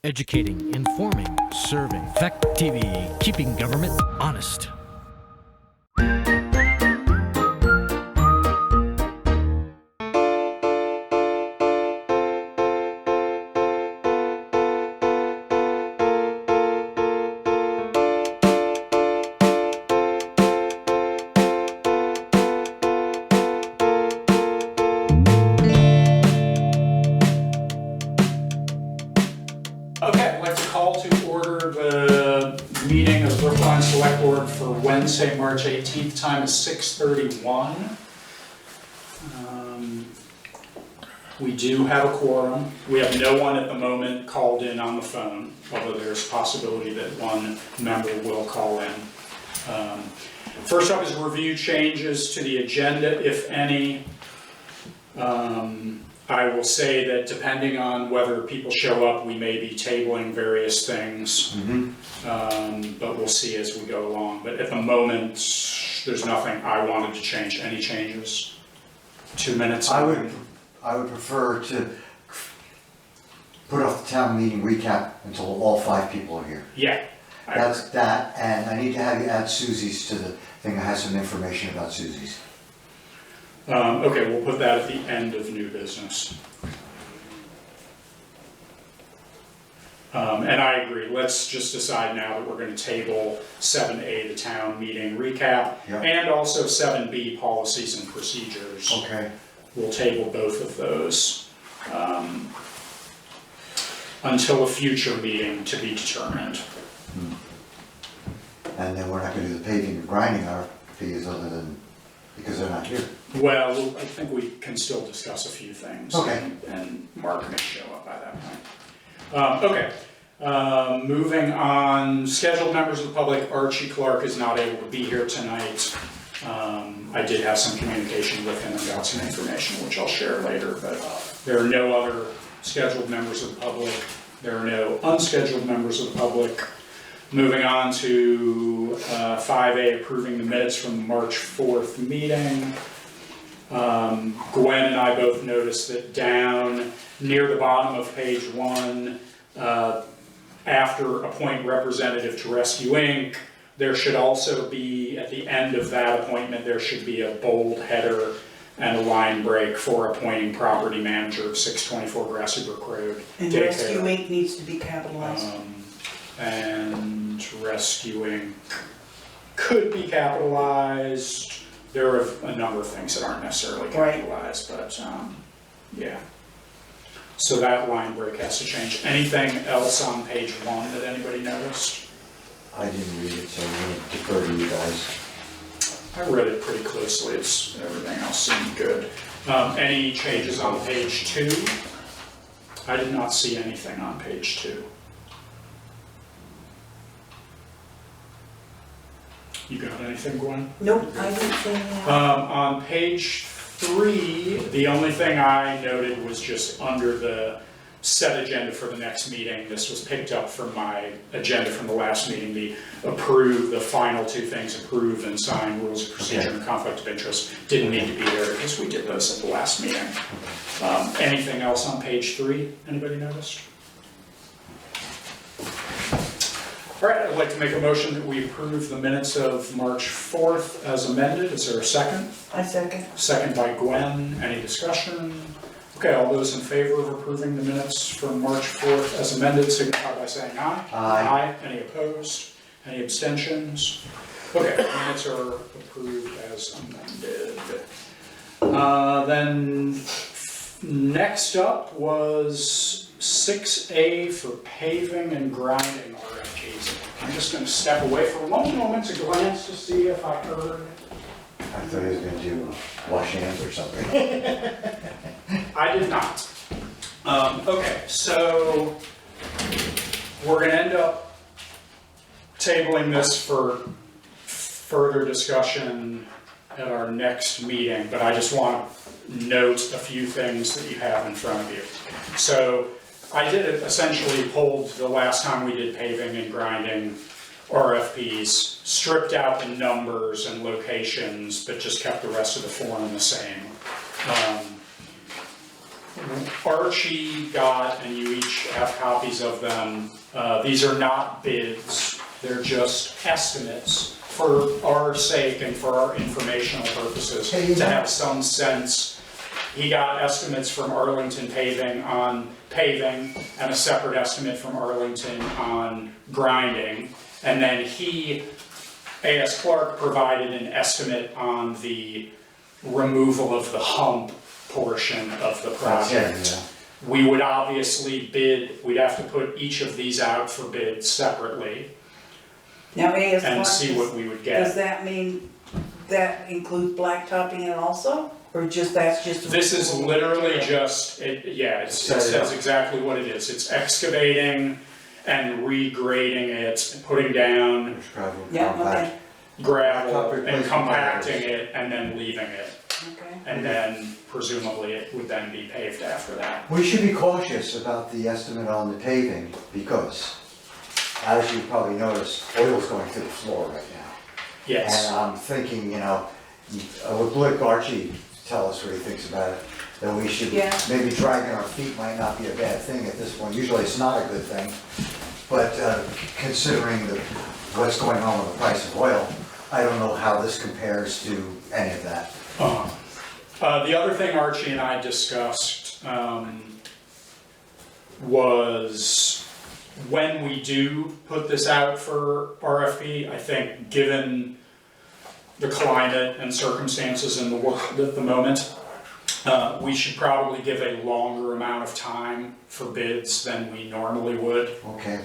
Educating, informing, serving. Fact TV, keeping government honest. Okay, I'd like to call to order the meeting of the Brookline Select Board for Wednesday, March 18th. Time is 6:31. We do have a quorum. We have no one at the moment called in on the phone, although there's a possibility that one member will call in. First up is review changes to the agenda, if any. I will say that depending on whether people show up, we may be tabling various things, but we'll see as we go along. But at the moment, there's nothing I wanted to change. Any changes? 2 minutes? I would prefer to put off the town meeting recap until all 5 people are here. Yeah. That's that, and I need to have you add Susie's to the thing. I have some information about Susie's. Okay, we'll put that at the end of new business. And I agree, let's just decide now that we're going to table 7A, the town meeting recap, Yep. and also 7B, policies and procedures. Okay. We'll table both of those until a future meeting to be determined. And then we're not going to do the paving and grinding RFPs other than, because they're not here. Well, I think we can still discuss a few things. Okay. And Mark may show up by that point. Okay, moving on, scheduled members of the public. Archie Clark is not able to be here tonight. I did have some communication with him and got some information, which I'll share later, but there are no other scheduled members of the public. There are no unscheduled members of the public. Moving on to 5A, approving the minutes from the March 4th meeting. Gwen and I both noticed that down near the bottom of page 1, after appoint representative to Rescue Inc., there should also be, at the end of that appointment, there should be a bold header and a line break for appointing property manager of 624 Grassy Brook Road. And Rescue Inc. needs to be capitalized. And rescuing could be capitalized. There are a number of things that aren't necessarily capitalized, but yeah. So that line break has to change. Anything else on page 1 that anybody noticed? I didn't read it, so I'm going to defer to you guys. I read it pretty closely. Everything else seemed good. Any changes on page 2? I did not see anything on page 2. You got anything, Gwen? Nope, I didn't see that. On page 3, the only thing I noted was just under the set agenda for the next meeting. This was picked up from my agenda from the last meeting, the final 2 things, approve and sign rules of procedure and conflict of interest. Didn't need to be there because we did those at the last meeting. Anything else on page 3? Anybody noticed? All right, I'd like to make a motion that we approve the minutes of March 4th as amended. Is there a second? I second. Second by Gwen. Any discussion? Okay, all those in favor of approving the minutes from March 4th as amended signify by saying aye. Aye. Any opposed? Any abstentions? Okay, the minutes are approved as amended. Then next up was 6A for paving and grinding RFPs. I'm just going to step away for one moment to glance to see if I heard. I thought he was going to do wash hands or something. I did not. Okay, so we're going to end up tabling this for further discussion at our next meeting, but I just want to note a few things that you have in front of you. So I did essentially pulled the last time we did paving and grinding RFPs, stripped out the numbers and locations, but just kept the rest of the form the same. Archie got, and you each have copies of them, these are not bids, they're just estimates for our sake and for our informational purposes, to have some sense. He got estimates from Arlington Paving on paving, and a separate estimate from Arlington on grinding. And then A.S. Clark provided an estimate on the removal of the hump portion of the project. We would obviously bid, we'd have to put each of these out for bid separately Now, A.S. and Clark, see what we would does get. that mean that includes blacktopping it also? Or that's just? This is literally just, it says exactly what it is. It's excavating and regrading it, putting down Yeah, okay, gravel and compacting it and then leaving it. okay. And then presumably it would then be paved after that. We should be cautious about the estimate on the paving because, as you probably noticed, oil's going through the floor right now. Yes. And I'm thinking, would let Archie tell us what he thinks about it, that we should, Yeah. maybe dragging our feet might not be a bad thing at this point. Usually it's not a good thing, but considering what's going on with the price of oil, I don't know how this compares to any of that. The other thing Archie and I discussed was when we do put this out for RFP, I think given the climate and circumstances in the world at the moment, we should probably give a longer amount of time for bids than we normally would. Okay.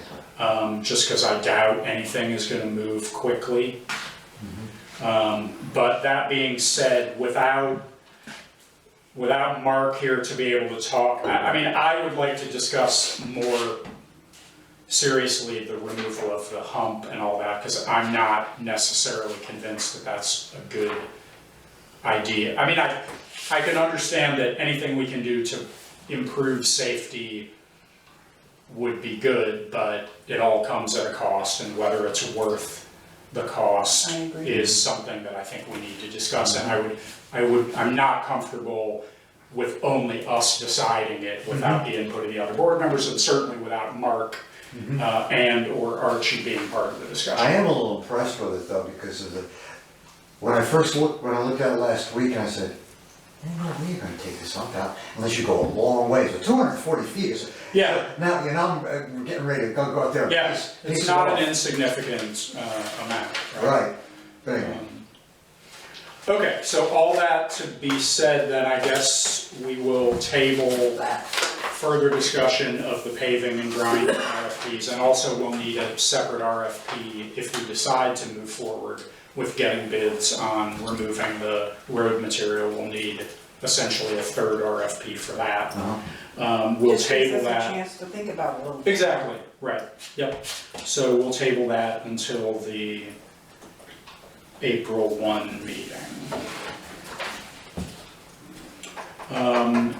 Just because I doubt anything is going to move quickly. But that being said, without Mark here to be able to talk, I would like to discuss more seriously the removal of the hump and all that, because I'm not necessarily convinced that that's a good idea. I can understand that anything we can do to improve safety would be good, but it all comes at a cost, and whether it's worth the cost I agree. is something that I think we need to discuss. And I'm not comfortable with only us deciding it without the input of the other board members, and certainly without Mark and or Archie being part of the discussion. I am a little impressed with it though, because of when I looked at it last week, I said, "There's no way you're gonna take this hump out unless you go a long ways." But 240 feet is, Yeah. now, I'm getting ready to go out there. Yeah, piece it's it not off. an insignificant amount, right? Right, but anyway. Okay, so all that to be said, then I guess we will table further discussion of the paving and grinding RFPs, and also we'll need a separate RFP if we decide to move forward with getting bids on removing the road material. We'll need essentially a third RFP for that. We'll Just table gives us a that. chance to think about it a little bit. Exactly, right, yep. So we'll table that until the April 1 meeting.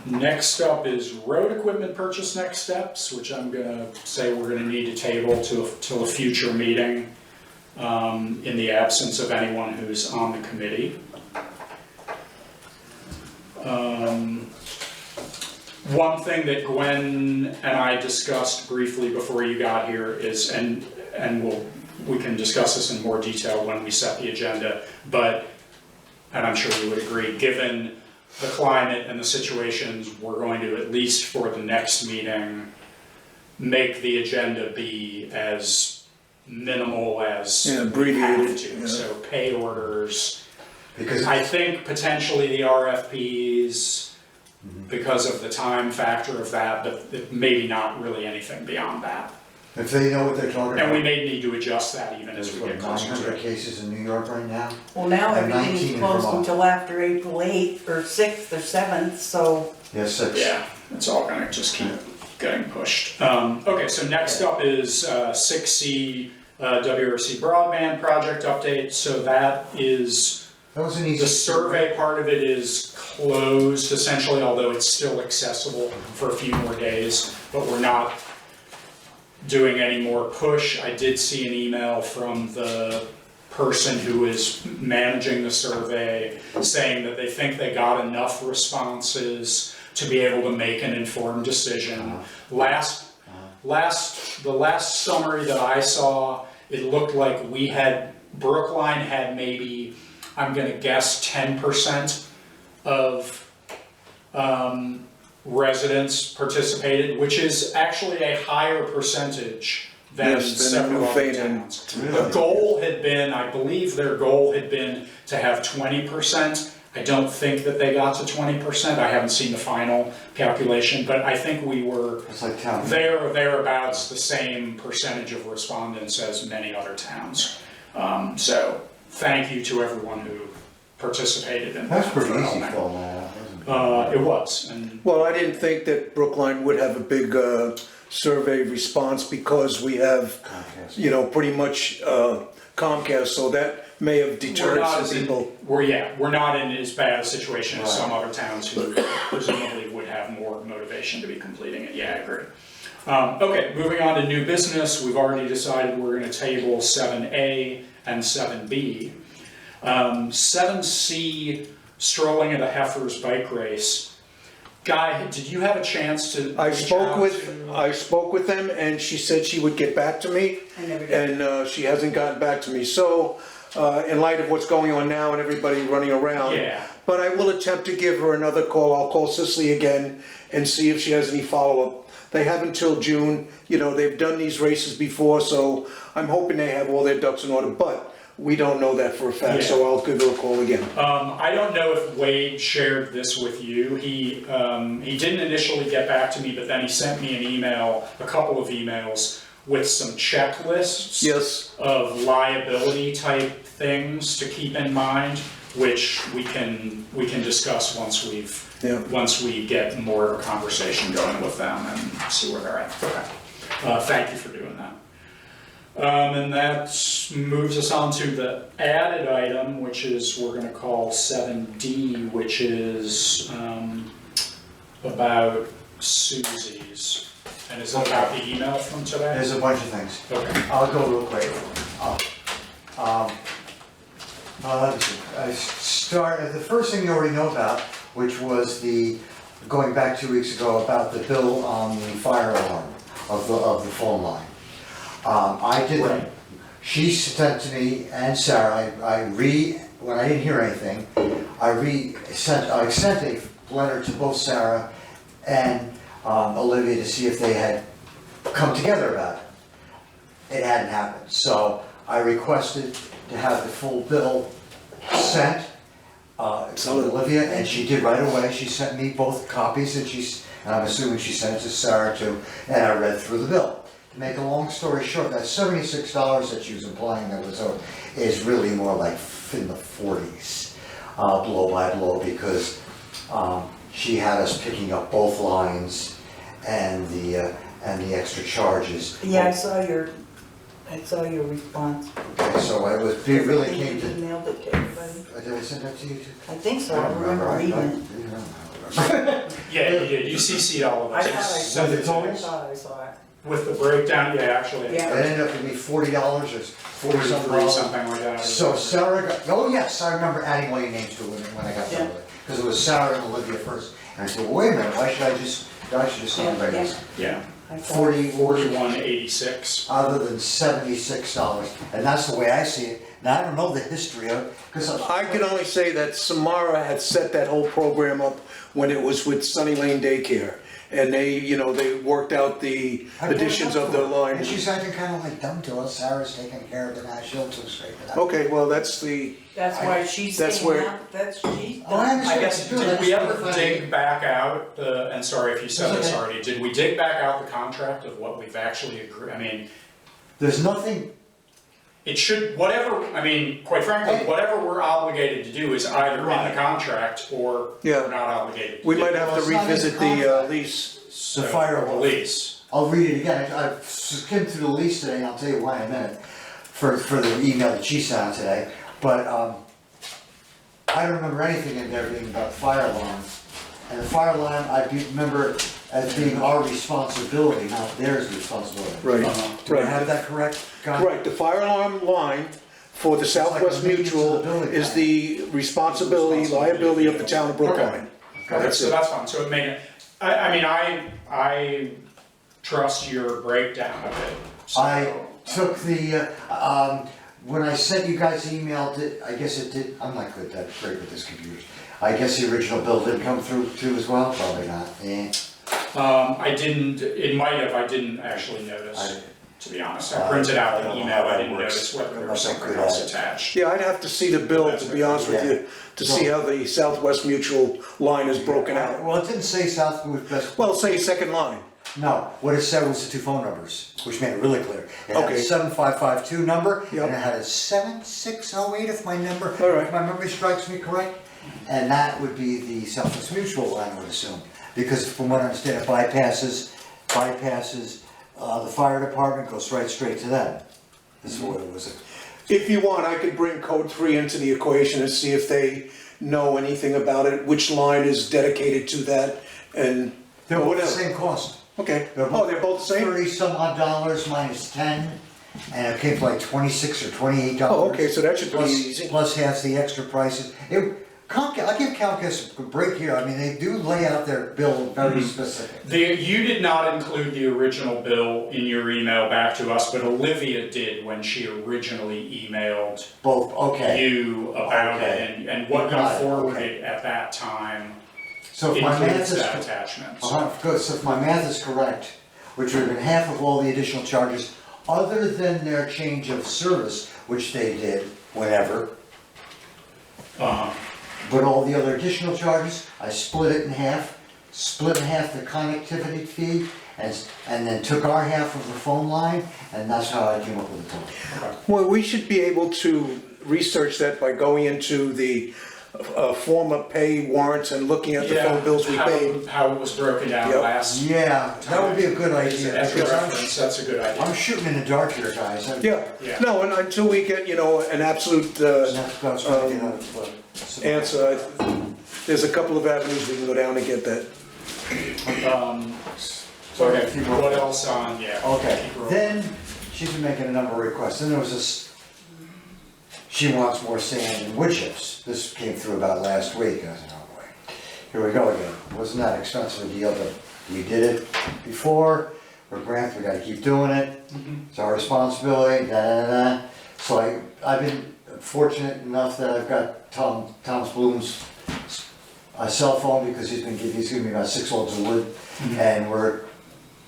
Next up is road equipment purchase next steps, which I'm gonna say we're gonna need to table till a future meeting, in the absence of anyone who's on the committee. One thing that Gwen and I discussed briefly before you got here is, and we can discuss this in more detail when we set the agenda, but, and I'm sure you would agree, given the climate and the situations, we're going to, at least for the next meeting, make the agenda be as minimal as we have abbreviated, to. yeah. So pay orders, Because I think potentially the RFPs, because of the time factor of that, but maybe not really anything beyond that. if they know what they're talking And we about, may need to adjust that even as there's we what, get closer to 900 it. cases in New York right now? Well, now And 19 everything's in closed Vermont. until after April 8th or 6th or 7th, so Yes, 6. Yeah, it's all gonna just keep getting pushed. Okay, so next up is 6C WRC broadband project update. So that is, That was an easy. the survey part of it is closed essentially, although it's still accessible for a few more days, but we're not doing any more push. I did see an email from the person who is managing the survey saying that they think they got enough responses to be able to make an informed decision. The last summary that I saw, it looked like Brookline had maybe, I'm gonna guess 10% of residents participated, which is actually a higher percentage than Yes, than several New other Canaan. towns. The goal had been, I believe their goal had been to have 20%. I don't think that they got to 20%. I haven't seen the final calculation, but I think we were It's like town. there or thereabouts the same percentage of respondents as many other towns. So thank you to everyone who participated in that. That's pretty for easy, helping. Phil, man. It was, and Well, I didn't think that Brookline would have a big survey response because we have, Comcast. you know, pretty much Comcast, so that may have we're deterred not some as in, people. we're not in as bad a situation as Right. some other towns who presumably would have more motivation to be completing it. Yeah, I agree. Okay, moving on to new business, we've already decided we're gonna table 7A and 7B. 7C, strolling at a heifer's bike race. Guy, did you have a chance to I reach spoke out with, to- I spoke with them and she said she would get back to me. I never did. And she hasn't gotten back to me, so in light of what's going on now and everybody running around. Yeah. But I will attempt to give her another call, I'll call Cicely again and see if she has any follow-up. They have until June, you know, they've done these races before, so I'm hoping they have all their ducks in order, but we don't know that for a fact, so I'll give her a call again. I don't know if Wade shared this with you. He didn't initially get back to me, but then he sent me an email, a couple of emails with some checklists Yes, of liability type things to keep in mind, which we can discuss once Yeah. once we get more of a conversation going with them and see where they're at. Okay. Thank you for doing that. And that moves us on to the added item, which is, we're gonna call 7D, which is about Susie's. And is it about the email from today? There's a bunch of things. Okay. I'll go real quick. Let me see. The first thing you already know about, which was going back 2 weeks ago, about the bill on the fire alarm of the phone line. I did, Right. she sent to me and Sarah, when I didn't hear anything, I sent a letter to both Sarah and Olivia to see if they had come together about it. It hadn't happened, so I requested to have the full bill sent to Olivia, and she did right away. She sent me both copies, and I'm assuming she sent it to Sarah too, and I read through the bill. To make a long story short, that $76 that she was implying that was owed is really more like in the 40s, blow by blow, because she had us picking up both lines and the extra charges. Yeah, I saw your response. Okay, so it really came to. Emailed it to everybody. Did I send that to you too? I think so, I don't remember reading it. Yeah, you did. You CC'd all of I us. thought I You saw sent the it to total? us. I saw it. With the breakdown, yeah, actually. Yeah. It ended up to be $40 or 40-something $43, dollars. something like that. So Sarah got, oh yes, I remember adding all your names to it when I got done with it. Because it was Sarah and Olivia first. And I said, well, wait a minute, I should just say everybody's Yeah, I thought- 4186. other than $76. And that's the way I see it. Now, I don't know the history of it, because I can only say that Samara had set that whole program up when it was with Sunny Lane Daycare. And they, you know, they worked out the additions of the line. And she's acting kind of like dumb to us. Sarah's taking care of it now, she'll straighten it out. Okay, well, that's the, That's why she's That's saying where- that, that's, she's Oh, I done. understand. I guess, did we ever dig back out and sorry if you said this Okay. already, did we dig back out the contract of what we've actually agreed? I mean, There's nothing, it should, whatever, I mean, quite frankly, whatever we're obligated to do is either in Right. the contract or Yeah. we're not obligated to we do. might have to Well, it's not in revisit the contract. lease. So, the fire the law. lease. I'll read it again. I've skimmed through the lease today, and I'll tell you why in a minute, for the email that she sent out today. But I don't remember anything in there being about the fire alarm. And the fire alarm, remember as being our responsibility, not theirs responsibility. Right, Do I right. have that correct? Guy? Right, the fire alarm line for the like Southwest the maintenance of Mutual the building. is the responsibility, liability of the town of Brookline. Okay, That's so it. that's fine, so it made it, I mean, I trust your breakdown of it, so. I took the, when I sent you guys the email, I guess it did, I'm not good that great with this computer. I guess the original bill didn't come through too as well, probably not, I didn't, it might have, I didn't actually notice, to be honest. I I printed out the don't know email, how I that didn't works. notice whether there I'm was not something good else at it. attached. Yeah, I'd have to see the bill, to be honest with you, to see how the Southwest Mutual line is broken out. Well, it didn't say Southwood Best. Well, say second line. No, what it said was the two phone numbers, which made it really clear. It had Okay. a 7552 number, and Yep. it had a 7608 if my number, All right. if my memory strikes me correct. And that would be the Southwest Mutual line, I would assume. Because from what I understand, it bypasses the fire department, goes right straight to them. This is what it was. If you want, I could bring code 3 into the equation and see if they know anything about it, which line is dedicated to that, and They're both the whatever. same cost. Okay, they're both the same? 30 some odd dollars minus 10, and it came to like 26 or 28 dollars. Oh, okay, so that should be Plus- easy. Plus half the extra prices. I give Comcast a break here, I mean, they do lay out their bill very specific. You did not include the original bill in your email back to us, but Olivia did when she originally emailed Both, okay. you about it, Okay. and what you Got it, forwarded okay. at that time So if my math includes is, that attachment. good, so if my math is correct, which would have been half of all the additional charges, other than their change of service, which they did whenever, but all the other additional charges, I split it in half the connectivity fee, and then took our half of the phone line, and that's how I came up with the total. Well, we should be able to research that by going into the former pay warrants and looking at the phone bills we paid. How it was broken down Yep. last. Yeah, that would be a good idea, As a because reference, that's a good idea. I'm shooting in the dark here, guys. Yeah, Yeah. no, and until we get, an absolute That's what I was trying to get out of, answer, there's a couple of avenues we can go down and get that. Okay, what else on, yeah. Okay, keep rolling. then she's been making a number of requests, then there was this, she wants more sand and wood chips. This came through about last week, and I said, oh boy, here we go again. Wasn't that expensive a deal, but we did it before, we're grants, we gotta keep doing it, it's our responsibility, da. So I've been fortunate enough that I've got Thomas Bloom's cell phone, because he's giving me about 6 loads of wood, and we're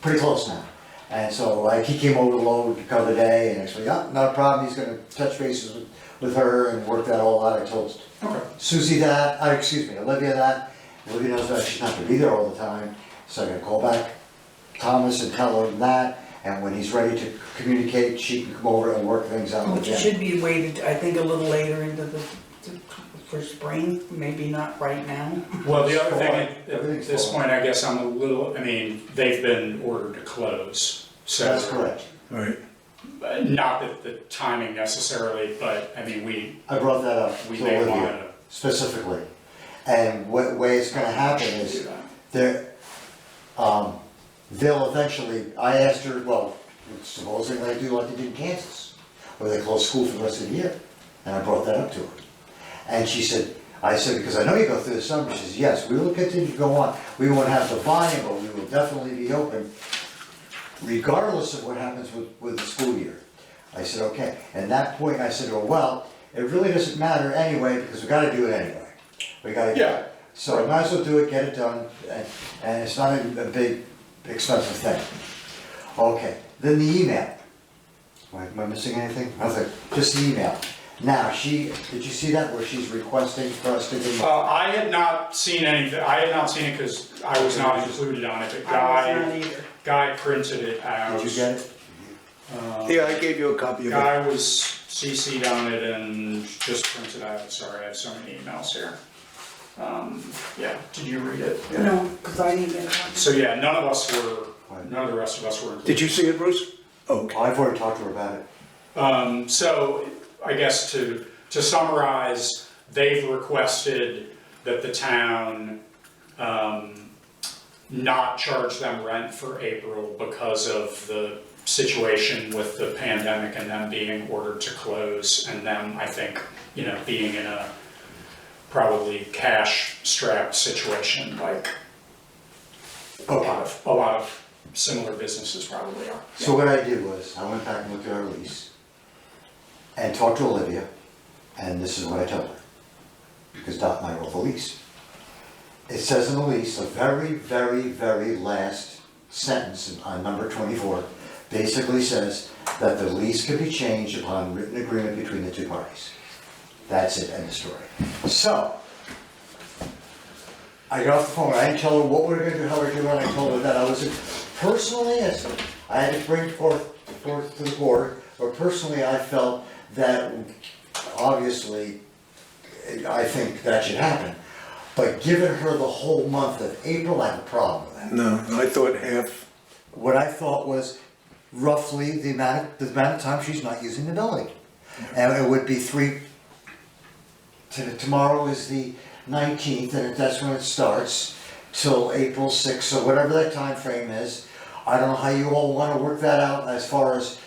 pretty close now. And so he came over the load the other day, and actually, not a problem, he's gonna touch bases with her and work that all out. I told Okay. Susie that, Olivia that. Olivia knows that she's not gonna be there all the time, so I'm gonna call back Thomas and tell him that, and when he's ready to communicate, she can come over and work things out with Which him. should be waited, I think, a little later into for spring, maybe not right now. Well, the other thing, at Everything's this full. point, I guess I'm a little, they've been ordered to close, so. That's correct. Right. Not that the timing necessarily, but, I brought that up to we may Olivia want to specifically. And what way it's gonna happen do is, that. they'll eventually, I asked her, well, supposing they do like they did in Kansas, where they close school for the rest of the year, and I brought that up to her. And she said, I said, because I know you go through the summer, she says, yes, we will continue to go on, we won't have the volume, but we will definitely be open, regardless of what happens with the school year. I said, okay, and that point, I said, well, it really doesn't matter anyway, because we gotta do it anyway. We gotta do Yeah. it. So I might as well do it, get it done, and it's not a big, expensive thing. Okay, then the email. Am I missing anything? Nothing, just the email. Now, did you see that, where she's requesting for us to do? I had not seen anything, I had not seen it because I was not included on it, but I was not either. Guy printed it out. Did you get it? Yeah, I gave you a copy of it. Guy was CC'd on it and just printed out, sorry, I have so many emails here. Yeah, did you read it? No, because I didn't get it. So yeah, none of the rest of us were included. Did you see it, Bruce? Oh, okay. I've already talked to her about it. So I guess to summarize, they've requested that the town not charge them rent for April because of the situation with the pandemic and them being ordered to close, and them, I think, being in a probably cash-strapped situation, like a lot of similar businesses probably are. So what I did was, I went back and looked at our lease and talked to Olivia, and this is what I told her, because Dot and I wrote the lease. It says in the lease, the very, very, very last sentence on number 24, basically says that the lease can be changed upon written agreement between the two parties. That's it, end of story. So, I got off the phone, I didn't tell her what we were gonna do, how we were doing, I told her that I was, personally, as I had to bring forth to the board, but personally I felt that, obviously, I think that should happen. But giving her the whole month of April, I have a problem with that. No, I thought half. What I thought was roughly the amount of time she's not using the building. And it would be tomorrow is the 19th, and that's when it starts, till April 6th, or whatever that time frame is. I don't know how you all wanna work that out as far as,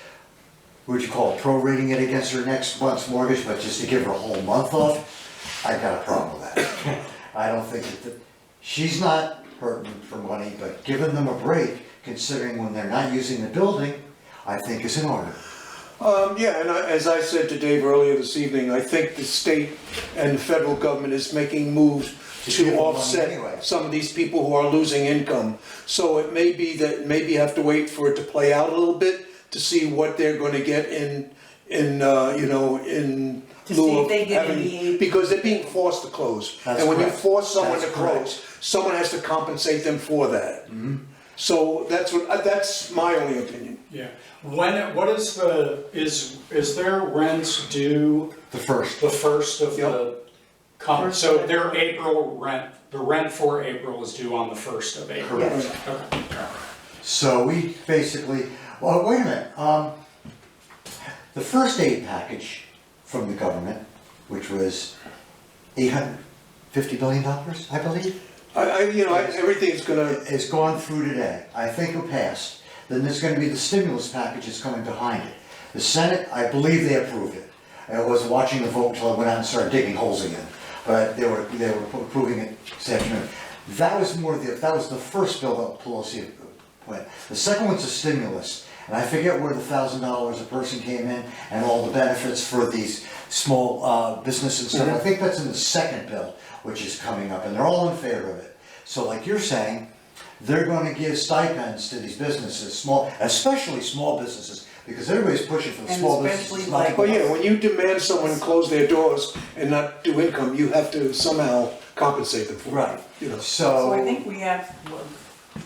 what would you call it, prorating it against her next month's mortgage, but just to give her a whole month off, I got a problem with that. I don't think she's not hurting for money, but giving them a break, considering when they're not using the building, I think is in order. Yeah, and as I said to Dave earlier this evening, I think the state and the federal government is making moves give to them money offset anyway. some of these people who are losing income. So it may be that maybe you have to wait for it to play out a little bit to see what they're gonna get in To see if they get any- because they're being forced to close. That's And when you correct. force someone That's to close, someone has to compensate them for that. So that's my only opinion. Yeah. What is is their rent due The first. the first of Yep. so their April rent, the rent for April is due on the 1st of April? Correct. Okay. So we basically, well, wait a minute, the first aid package from the government, which was $850 billion, I believe, Everything's gonna, is gone through today. I think it passed. Then there's gonna be the stimulus package that's coming behind it. The Senate, I believe they approved it. I was watching the vote until I went out and started digging holes again. But they were approving it this afternoon. That was the first bill that Pelosi went. The second one's a stimulus. And I forget where the $1,000 a person came in and all the benefits for these small businesses and stuff. I think that's in the second bill, which is coming up, and they're all in favor of it. So like you're saying, they're gonna give stipends to these businesses, especially small businesses, because everybody's pushing for the And small especially businesses. like- well, yeah, when you demand someone close their doors and not do income, you have to somehow compensate them for it. Right, So I think we have,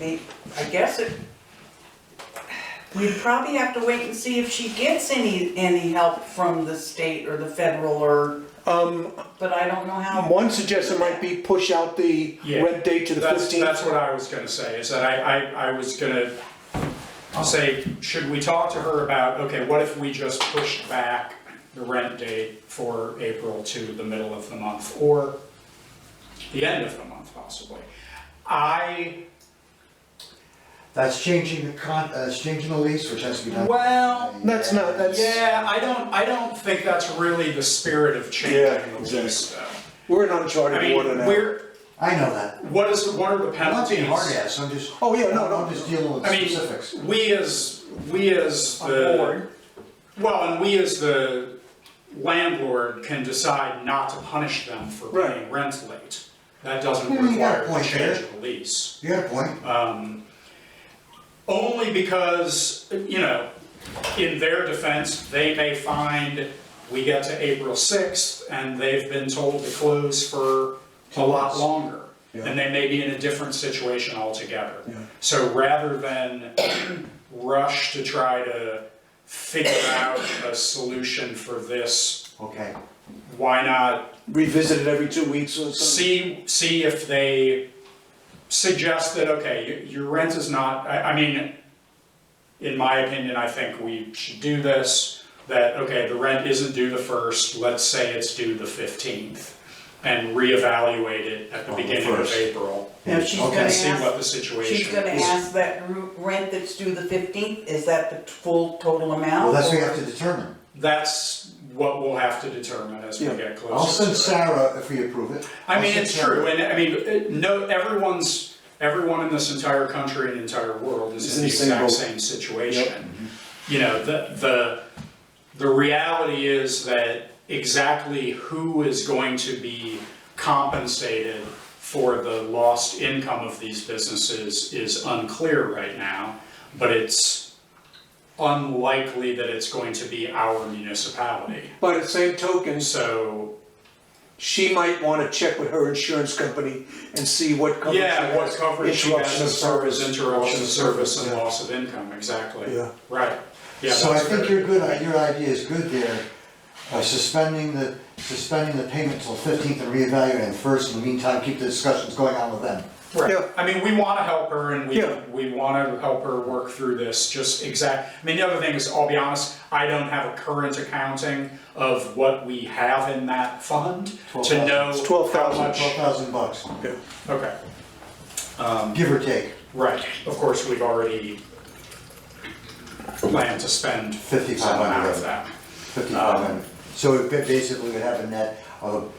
I guess we'd probably have to wait and see if she gets any help from the state or the federal but I don't know how. One suggestion might be push out the Yeah. rent date to the 15th. That's what I was gonna say, is that I was gonna say, should we talk to her about, okay, what if we just pushed back the rent date for April to the middle of the month, or the end of the month possibly? That's changing the lease, which has to be done. Well, That's yeah, I don't think that's really the spirit of Yeah, changing the lease though. We're in I uncharted water mean, now. I know that. what are the I'm not penalties? being hard ass, I'm just. Oh, yeah, no, I'm just dealing with I mean, specifics. we as the board. well, and we as the landlord can decide not to punish them for Right. paying rent late. That doesn't Yeah, you got a require a point change there. of the lease. You got a point. Only because, in their defense, they may find we get to April 6th and they've been told to close for a lot longer. Yeah. And they may be in a different situation altogether. Yeah. So rather than rush to try to figure out a solution for this, Okay. why not Revisit it every 2 weeks or something. see if they suggest that, okay, your rent is not, I mean, in my opinion, I think we should do this, that, okay, the rent isn't due the 1st, let's say it's due the 15th, and reevaluate it at the On the beginning of 1st. April, Now, she's Okay. gonna and see what ask, the situation is. she's gonna ask that rent that's due the 15th, is that the full total amount? Well, that's what you or- have to determine. That's what we'll have to determine as we Yeah. get closer. I'll send to it. Sarah if we approve it. I mean, I'll it's send true, Sarah. and I mean, no, everyone in this entire country and entire world is in the exact same situation. You know, the reality is that exactly who is going to be compensated for the lost income of these businesses is unclear right now, but it's unlikely that it's going to be our municipality. By the same token, So, she might wanna check with her insurance company and see what coverage she yeah, what has. coverage she Interruption has of as far as service. interruption of service and Yeah. loss of income, exactly. Yeah. Right, yeah, So I that's think fair. you're good, your idea is good there, suspending the payment till 15th and reevaluating first, in the meantime, keep the discussions going on with them. Right, Yeah. I mean, we wanna help her and Yeah. we wanna help her work through this, I mean, the other thing is, I'll be honest, I don't have a current accounting of what we have in that fund to 12,000. know It's how 12,000. much. $12,000, Okay, give or take, right, of course, we've already planned to spend some 5,500 amount of of it. that. 5,500. So it basically would have a net of,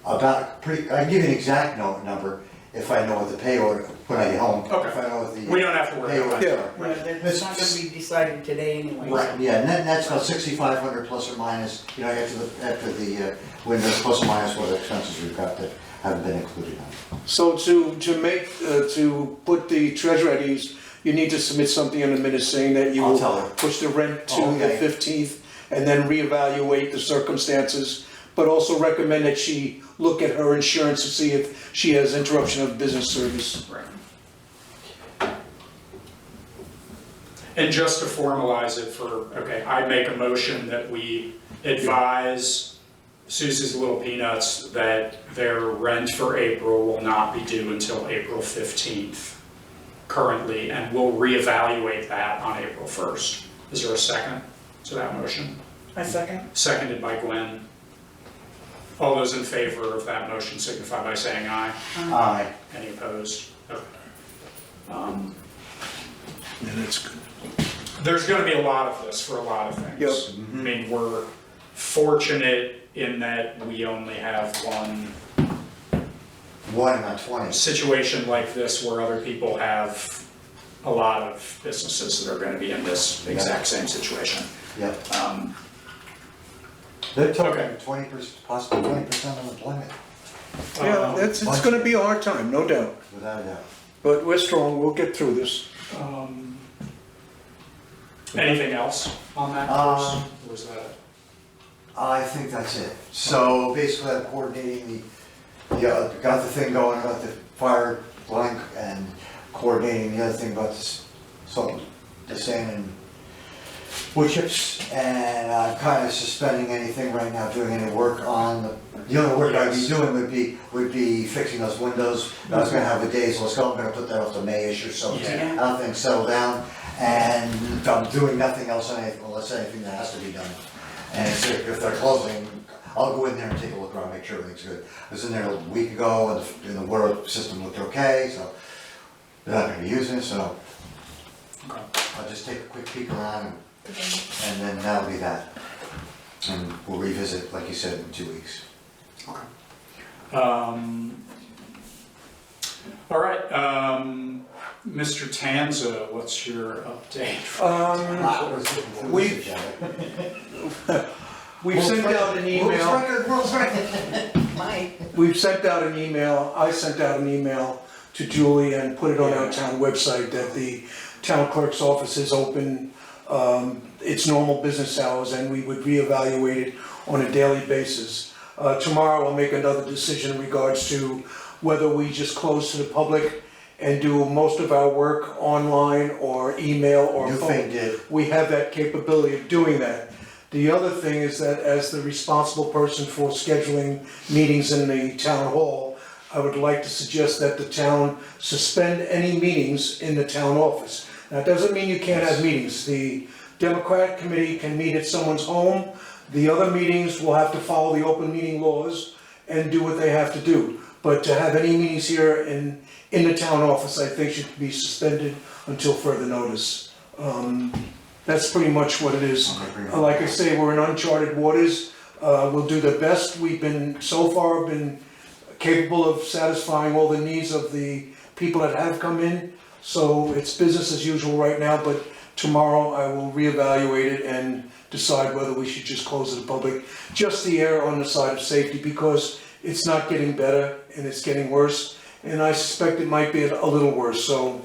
about, I can give you an exact number if I know what the pay order, when I get home. Okay. If I know what the. We don't have to worry pay about orders that. are. Yeah, that's not gonna be decided today anyway. Right. Yeah, and that's about 6,500 plus or minus, you know, after the windows, plus or minus what expenses we've got that haven't been included on. So to put the treasurer at ease, you need to submit something in the minutes saying that you I'll will tell her. push the rent to the Okay. 15th and then reevaluate the circumstances, but also recommend that she look at her insurance to see if she has interruption of business service. Right. And just to formalize it okay, I make a motion that we advise Susie's Little Peanuts that their rent for April will not be due until April 15th currently, and we'll reevaluate that on April 1st. Is there a second to that motion? I second. Seconded by Gwen. All those in favor of that motion signify by saying aye. Aye. Any opposed? Okay. Yeah, that's good. There's gonna be a lot of this for a lot of things. Yep. I mean, we're fortunate in that we only have one One, not 20. situation like this where other people have a lot of businesses that are gonna be in this exact same situation. Yep. Okay. They're talking 20%, possibly 20% unemployment, Yeah, it's gonna be a hard time, no doubt. without a doubt. But we're strong, we'll get through this. Anything else on that? Um, Or was that it? I think that's it. So basically I'm coordinating got the thing going about the fire line and coordinating the other thing about this, the sand and wood chips, and I'm kind of suspending anything right now, doing any work on the only work I'd be doing would be fixing those windows. I was gonna have a day's, let's go, I'm gonna put that off to May-ish or so, Yeah. how things settle down, and I'm doing nothing else on anything, unless anything that has to be done. And if they're closing, I'll go in there and take a look around, make sure everything's good. I was in there a week ago, and the water system looked okay, so they're not gonna be using it, so Okay. I'll just take a quick peek around, and then that'll be that. And we'll revisit, like you said, in 2 weeks. All right, Mr. Tanza, what's your update? We've sent out an email. World's record. Mike. We've sent out an email, I sent out an email to Julie and put it on our town website that the town clerk's office is open, its normal business hours, and we would reevaluate it on a daily basis. Tomorrow I'll make another decision in regards to whether we just close to the public and do most of our work online or email or You phone. think did. We have that capability of doing that. The other thing is that as the responsible person for scheduling meetings in the town hall, I would like to suggest that the town suspend any meetings in the town office. That doesn't mean you can't have meetings. The Democratic Committee can meet at someone's home. The other meetings will have to follow the open meeting laws and do what they have to do. But to have any meetings here in the town office, I think should be suspended until further notice. that's pretty much what it is. I'm agreeing. Like I say, we're in uncharted waters. We'll do the best. We've been, so far, been capable of satisfying all the needs of the people that have come in. So it's business as usual right now, but tomorrow I will reevaluate it and decide whether we should just close it to public. Just to err on the side of safety, because it's not getting better and it's getting worse. And I suspect it might be a little worse, so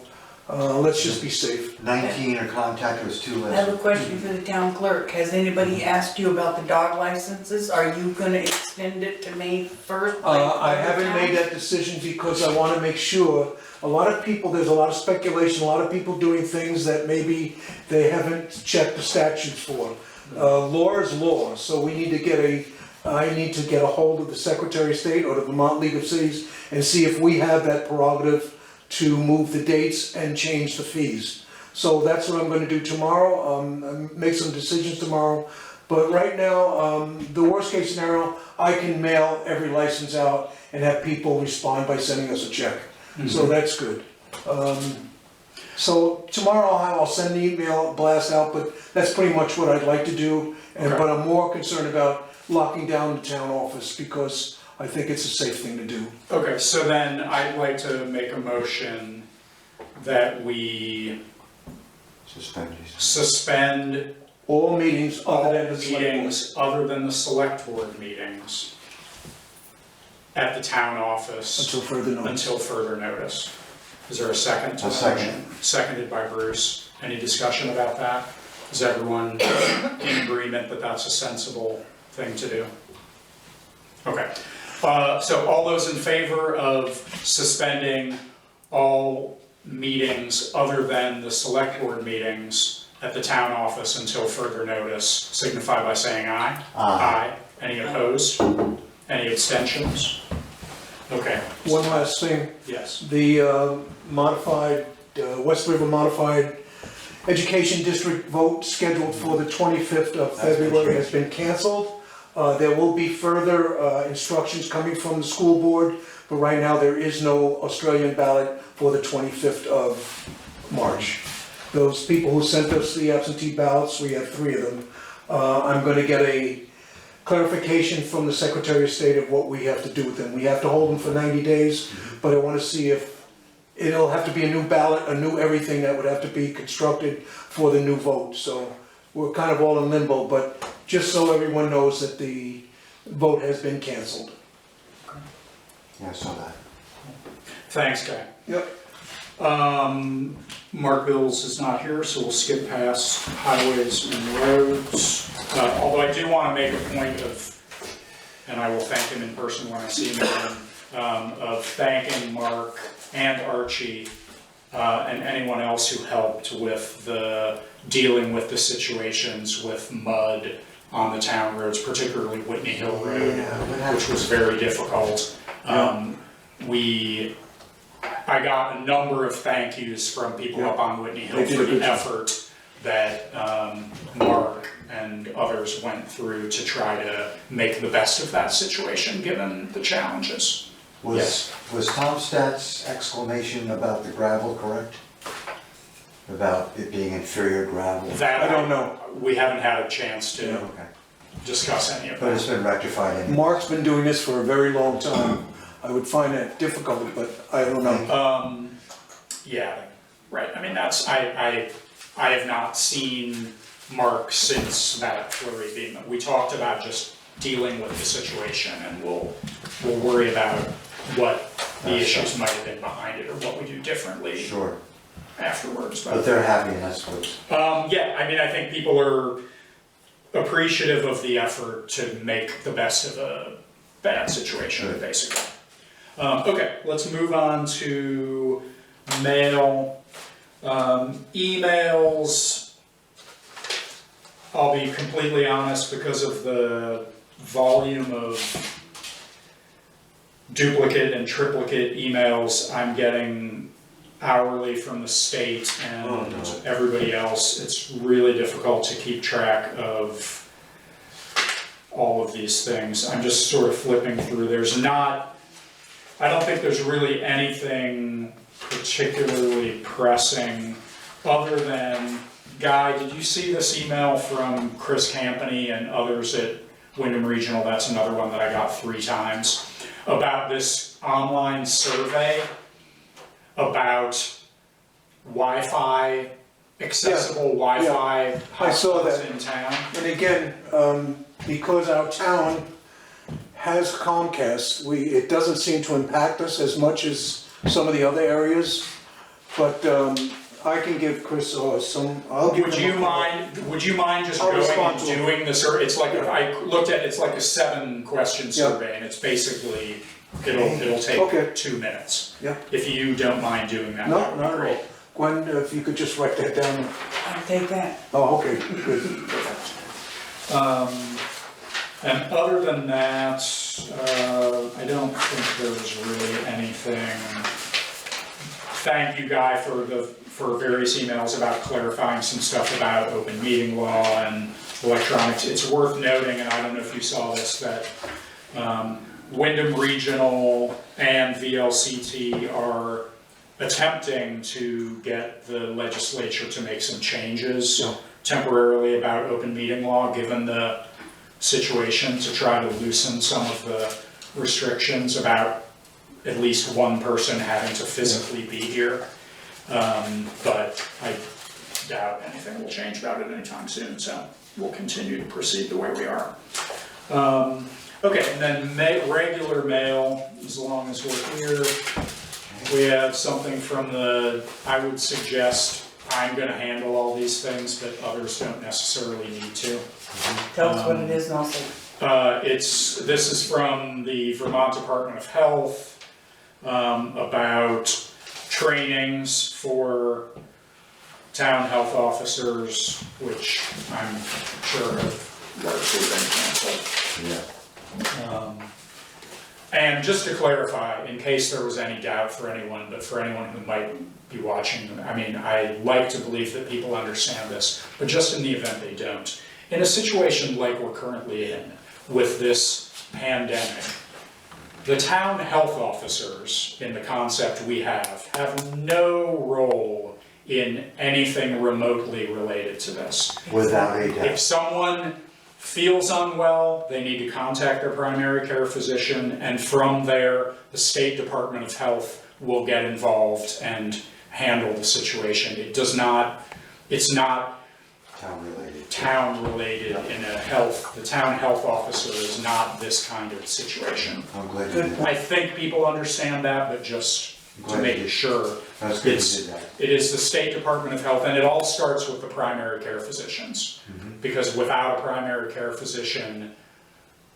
let's just be safe. 19 are contacted, was 2 I have a less. question for the town clerk. Has anybody asked you about the dog licenses? Are you gonna extend it to May 1st? I haven't made that decision because I wanna make sure, a lot of people, there's a lot of speculation, a lot of people doing things that maybe they haven't checked the statutes for. Law is law, so we need to get I need to get a hold of the Secretary of State or the Vermont League of Cities and see if we have that prerogative to move the dates and change the fees. So that's what I'm gonna do tomorrow, make some decisions tomorrow. But right now, the worst case scenario, I can mail every license out and have people respond by sending us a check. So that's good. So tomorrow I'll send the email blast out, but that's pretty much what I'd like to do. Okay. But I'm more concerned about locking down the town office because I think it's a safe thing to do. Okay, so then I'd like to make a motion that we suspend All meetings all other than the select board. meetings other than the select board meetings at the town office Until further notice. until further notice. Is there a second to I'll the second. motion? Seconded by Bruce. Any discussion about that? Is everyone in agreement that that's a sensible thing to do? Okay, so all those in favor of suspending all meetings other than the select board meetings at the town office until further notice, signify by saying aye. Aye. Any opposed? Any abstentions? Okay, One last thing, yes. the modified, West River Modified Education District vote scheduled for the 25th of February has been canceled. There will be further instructions coming from the school board, but right now there is no Australian ballot for the 25th of March. Those people who sent us the absentee ballots, we have 3 of them. I'm gonna get a clarification from the Secretary of State of what we have to do with them. We have to hold them for 90 days, but I wanna see if it'll have to be a new ballot, a new everything that would have to be constructed for the new vote. So we're kind of all in limbo, but just so everyone knows that the vote has been canceled. Yeah, I saw that. Thanks, Guy. Yep. Mark Bills is not here, so we'll skip past highways and roads. Although I do want to make a point of, and I will thank him in person when I see him again, of thanking Mark and Archie and anyone else who helped with the dealing with the situations with mud on the town roads, particularly Whitney Hill Road, which was very difficult. I got a number of thank yous from people up on Whitney Hill They did for a good the job. effort that Mark and others went through to try to make the best of that situation, given the challenges. Was Tom Stat's exclamation about the gravel correct? About it being inferior gravel? That I don't know. We haven't had a chance to Okay. discuss any of But it's that. been rectified anyway. Mark's been doing this for a very long time. I would find that difficult, but I don't know. Yeah, right, I mean, that's, I have not seen Mark since that flurry being, we talked about just dealing with the situation, and we'll worry about what the issues might have been behind it, or what we do differently Sure, afterwards. but they're happy and that's good. Yeah, I mean, I think people are appreciative of the effort to make the best of a bad situation, Sure. basically. Okay, let's move on to mail. Emails, I'll be completely honest, because of the volume of duplicate and triplicate emails I'm getting hourly from the state and everybody else, it's really difficult to keep track of all of these things. I'm just sort of flipping through. I don't think there's really anything particularly pressing other than Guy, did you see this email from Chris Campany and others at Wyndham Regional? That's another one that I got 3 times, about this online survey about Wi-Fi, accessible Wi-Fi I saw hotspots that. in town. And again, because our town has Comcast, it doesn't seem to impact us as much as some of the other areas. But I can give Chris I'll give Would him you a call. would you mind just I'll going respond and to him. doing the survey? It's like, I looked at, it's like a 7-question survey, and it's basically, it'll take Okay. 2 minutes. Yeah. If you don't mind doing that, No, that would not be at great. all. Gwen, if you could just write that down. I'll take that. Oh, okay, good. And other than that, I don't think there's really anything. Thank you, Guy, for various emails about clarifying some stuff about open meeting law and electronics. It's worth noting, and I don't know if you saw this, that Wyndham Regional and VLCT are attempting to get the legislature to make some changes temporarily about open meeting law, given the situation, to try to loosen some of the restrictions about at least one person having to physically be here. But I doubt anything will change about it anytime soon, so we'll continue to proceed the way we are. Okay, and then regular mail, as long as we're here. We have something from I would suggest, I'm gonna handle all these things, but others don't necessarily need to. Tell us what it is and I'll say. This is from the Vermont Department of Health, about trainings for town health officers, which I'm sure have largely been canceled. And just to clarify, in case there was any doubt for anyone, but for anyone who might be watching, I mean, I like to believe that people understand this, but just in the event they don't, in a situation like we're currently in with this pandemic, the town health officers, in the concept we have no role in anything remotely related to this. Without a doubt. If someone feels unwell, they need to contact their primary care physician, and from there, the State Department of Health will get involved and handle the situation. It's not town related in a the town health officer is not this kind of situation. I'm glad you did that. I think people understand that, but just to make sure. That's good you did that. It is the State Department of Health, and it all starts with the primary care physicians. Because without a primary care physician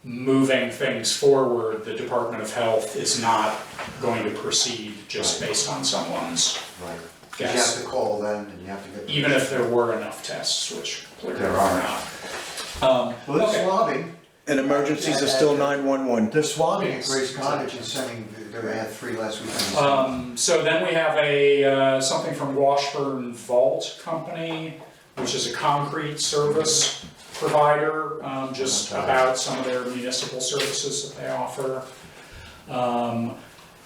moving things forward, the Department of Health is not going to proceed just based on someone's Right. guess. You have to call them and you have to get. Even if there were enough tests, which clearly There there are. are not. Well, they're Okay. swabbing, And emergencies are still 911. they're swabbing at Grace Cottage and sending, they had 3 last week. So then we have something from Washburn Vault Company, which is a concrete service provider, just about some of their municipal services that they offer.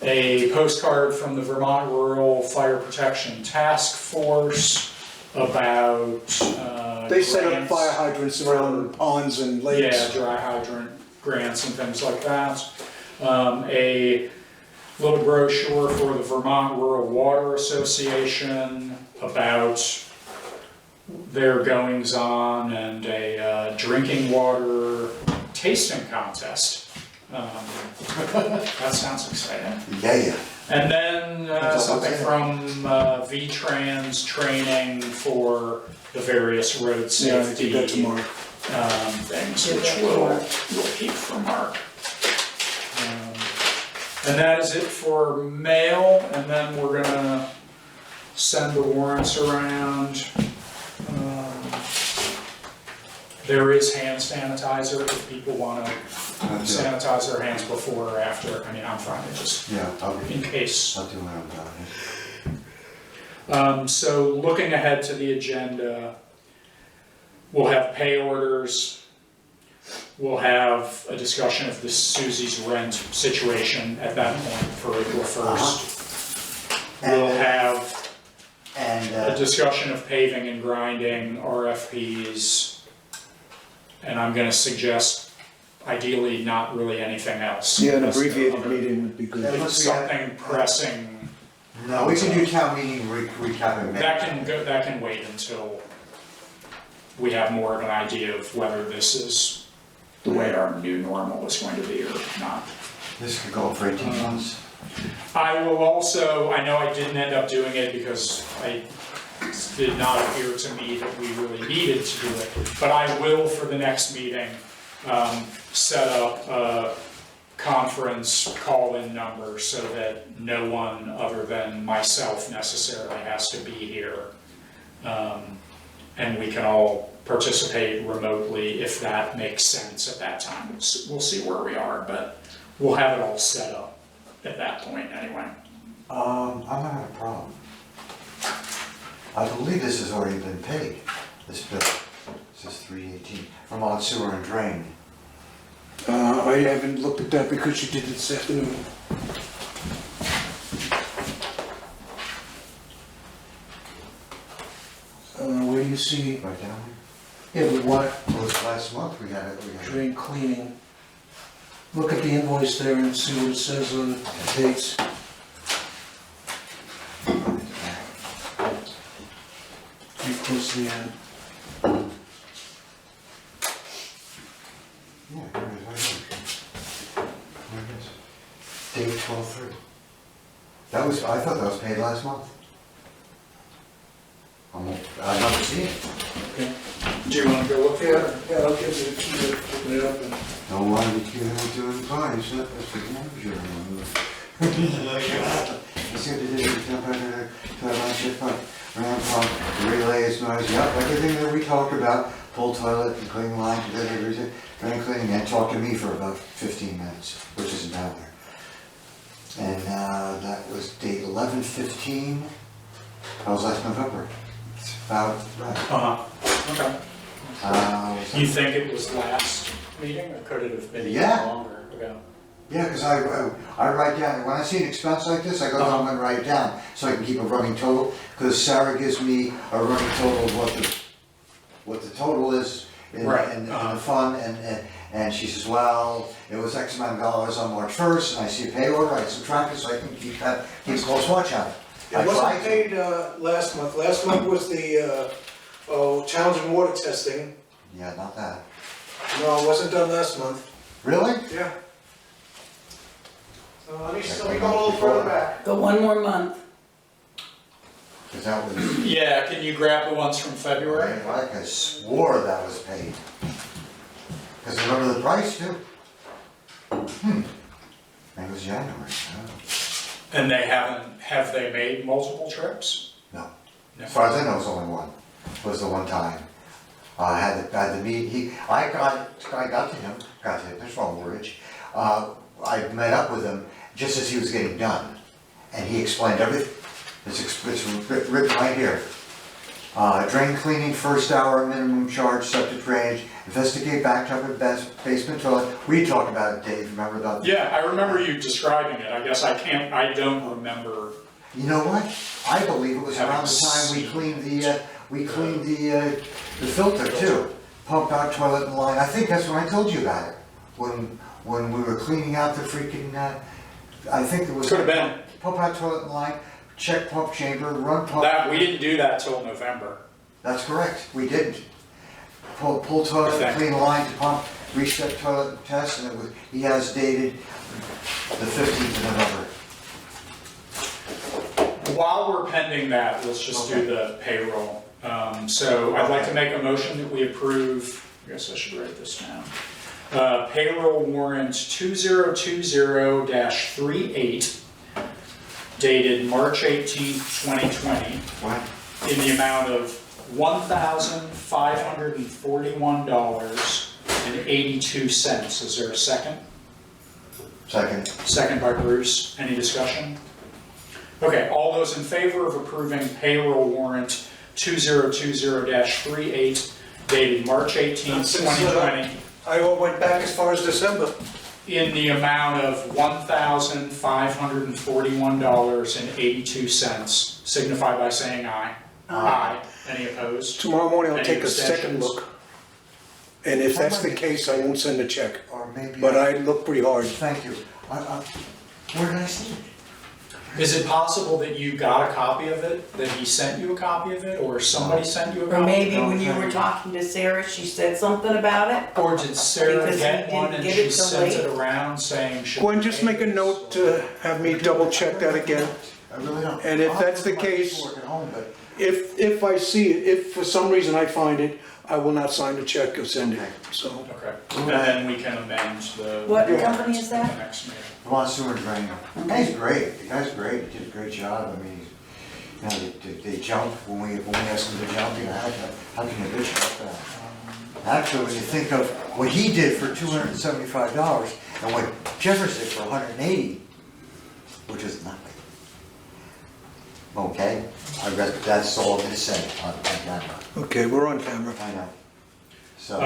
A postcard from the Vermont Rural Fire Protection Task Force about They set up grants. fire hydrants around ponds and Yeah, lakes. dry hydrant grants and things like that. A little brochure for the Vermont Rural Water Association about their goings-on, and a drinking water tasting contest. That sounds exciting. Yeah. And then That's all something it's in. from V-Trans training for the various road Yeah, I safety did that tomorrow. things, Give which that to we'll Mark. keep for Mark. And that is it for mail, and then we're gonna send the warrants around. There is hand sanitizer if people wanna sanitize their hands before or after. I mean, I'm fine, just Yeah, I'll in case. do my own job. So looking ahead to the agenda, we'll have pay orders. We'll have a discussion of the Susie's rent situation at that point for April 1st. We'll have, And And, a discussion of paving and grinding, RFPs, and I'm gonna suggest ideally not really anything else. Yeah, an Unless there are abbreviated other- meeting would be good. Yeah. If Unless we have- something pressing, no, we can do town meeting recap in May. that can wait until we have more of an idea of whether this is the way our new normal is going to be or not. This could go for 18 months. I will also, I know I didn't end up doing it because it did not appear to me that we really needed to do it, but I will for the next meeting, set up a conference call-in number so that no one other than myself necessarily has to be here. And we can all participate remotely if that makes sense at that time. We'll see where we are, but we'll have it all set up at that point anyway. I'm not having a problem. I believe this has already been paid, this bill. This is 318, from on sewer and drain. I haven't looked at that because you did it this afternoon. Where do you see, Right down yeah, but what, here. It was last month we had it. drain cleaning? Look at the invoice there and see what it says on the dates. Pretty close to the end. Yeah, here it is, right here. There it is. Date 12/3. That was, I thought that was paid last month. I've never seen it. Okay. Do you wanna go look for it? Yeah, I'll give you the key to open it up and. Don't want to be doing fine, it's not, that's the manager. You see what they did, ramp pump, relays, noise, yep, everything that we talked about, pull toilet and clean line, drain cleaning, and talk to me for about 15 minutes, which isn't down there. And that was date 11/15, that was last November. It's about right. Okay. Was You think it was last meeting, or could it have been even Yeah. longer ago? Yeah, because I write down, when I see an expense like this, I go home and write it down, so I can keep a running total, because Sarah gives me a running total of what the total is in Right, the fund, and she says, well, it was X amount of dollars on March 1st, and I see a pay order, I subtract it, so I can keep a close watch on it. I It try wasn't to. paid last month. Last month was the challenge and water testing. Yeah, not that. No, it wasn't done last month. Really? Yeah. So let me go a little further back. Go one more month. Because that was, Yeah, can you grab the ones from February? like I swore that was paid. Because I remember the price too. It was January, oh. And have they made multiple trips? No. No. As far as I know, it was only one. It was the one time. I had the meet, I got to him, there's wrong Ridge. I met up with him just as he was getting done. And he explained everything. It's written right here. Drain cleaning, first hour, minimum charge, septic drainage, investigate backtub and basement toilet. We talked about it, Dave, remember that? Yeah, I remember you describing it. I guess I don't remember. You know what? I believe it was Having around the time we seen cleaned the filter too. Pump out toilet and line. I think that's when I told you about it. When we were cleaning out the freaking, I think it was. Could have been. Pump out toilet and line, check pump chamber, run pump. We didn't do that till November. That's correct, we didn't. Pull toilet, Okay. clean line to pump, reset toilet test, and he has dated the 15th of November. While we're pending that, let's just do the payroll. So I'd like to make a motion that we approve, I guess I should write this down. Payroll warrant 2020-38 dated March 18th, 2020 What? in the amount of $1,541.82. Is there a second? Second. Second by Bruce. Any discussion? Okay, all those in favor of approving payroll warrant 2020-38 dated March 18th, 2020 I went back as far as December. in the amount of $1,541.82, signify by saying aye. Aye. Any opposed? Tomorrow morning I'll Any take a second abstentions? look. And if that's the case, I won't send a check. Or maybe. But I look pretty hard. Thank you. Where did I see it? Is it possible that you got a copy of it, that he sent you a copy of it, or somebody sent you a copy? Or maybe when you were talking to Sarah, she said something about it? Or did Sarah Because he get one didn't and get she it till sent it late. around saying should Gwen, we just pay make a this, note or- to have me double check that again. I really don't. And if I'll have that's to the look at my case- paperwork at home, but If I see it, if for some reason I find it, I will not sign the check or send it, Okay. so. Okay, and then we can amend the. What the company is warrants at that? the next meeting. Ron Sewer Drain. He's great, the guy's great, he did a great job, I mean, you know, they jump when we ask them to jump, you know, how can you bitch about that? Actually, when you think of what he did for $275 and what Jeffers did for $180, which is nothing. Okay, that's all I'm gonna say on camera, Okay, we're on camera. I know. So,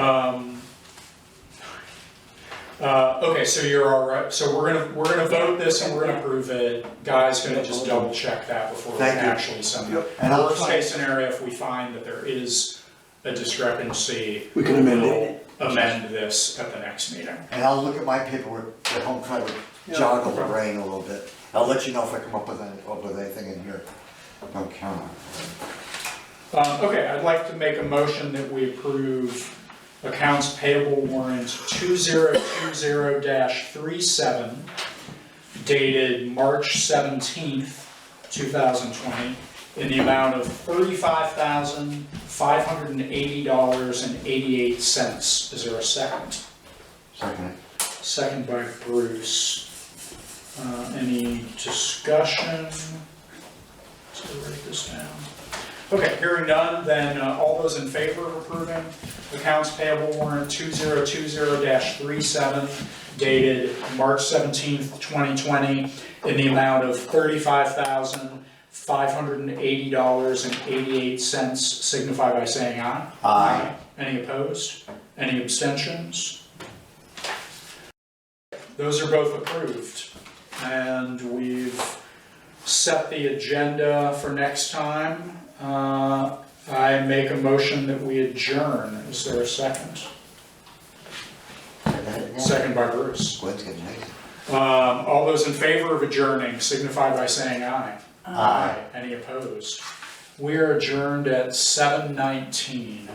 Okay, so you're all right, so we're gonna vote this and we're gonna approve it. Guy's gonna just double check that before we Thank you. actually send it. Yep. And I'll Worst try- case scenario, if we find that there is a discrepancy. We can amend we'll it. Amend this at the next meeting. and I'll look at my paperwork at home, try to joggle the brain a little bit. I'll let you know if I come up with anything in here. No camera. Okay, I'd like to make a motion that we approve accounts payable warrant 2020-37 dated March 17th, 2020 in the amount of $35,580.88. Is there a second? Second. Second by Bruce. Any discussion? Let's write this down. Okay, hearing none, then all those in favor of approving accounts payable warrant 2020-37 dated March 17th, 2020 in the amount of $35,580.88 signify by saying aye. Aye. Any opposed? Any abstentions? Those are both approved. And we've set the agenda for next time. I make a motion that we adjourn. Is there a second? Second by Bruce. Gwen's getting lazy. All those in favor of adjourning signify by saying aye. Aye. Any opposed? We are adjourned at 7:19.